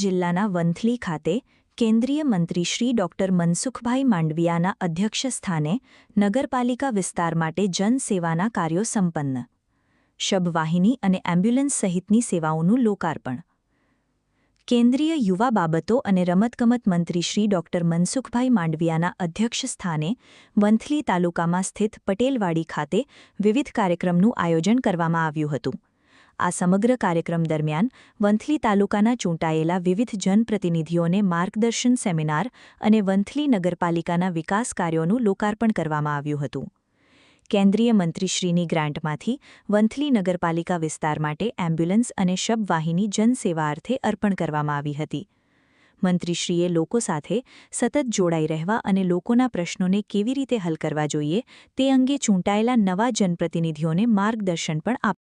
જિલ્લાના વંથલી ખાતે કેન્દ્રીય મંત્રી શ્રી ડોક્ટર મનસુખભાઈ માંડવિયાના અધ્યક્ષસ્થાને નગરપાલિકા વિસ્તાર માટે જનસેવાના કાર્યો સંપન્ન. શબવાહિની અને એમ્બ્યુલન્સ સહિતની સેવાઓનું લોકાર્પણ. કેન્દ્રીય યુવા બાબતો અને રમતગમત મંત્રી શ્રી ડોક્ટર મનસુખભાઈ માંડવિયાના અધ્યક્ષસ્થાને વંથલી તાલુકામાં સ્થિત પટેલવાડી ખાતે વિવિધ કાર્યક્રમનું આયોજન કરવામાં આવ્યું હતું. આ સમગ્ર કાર્યક્રમ દરમિયાન વંથલી તાલુકાના ચૂંટાયેલા વિવિધ જનપ્રતિનિધિઓને માર્ગદર્શન સેમિનાર અને વંથલી નગરપાલિકાના વિકાસ કાર્યોનું લોકાર્પણ કરવામાં આવ્યું હતું. કેન્દ્રીય મંત્રીશ્રીની ગ્રાન્ટમાંથી વંથલી નગરપાલિકા વિસ્તાર માટે એમ્બ્યુલન્સ અને શબવાહિની જનસેવા અર્થે અર્પણ કરવામાં આવી હતી. મંત્રીશ્રીએ લોકો સાથે સતત જોડાઈ રહેવા અને લોકોના પ્રશ્નોને કેવી રીતે હલ કરવા જોઈએ તે અંગે ચૂંટાયેલા નવા જનપ્રતિનિધિઓને માર્ગદર્શન પણ આપ્યું.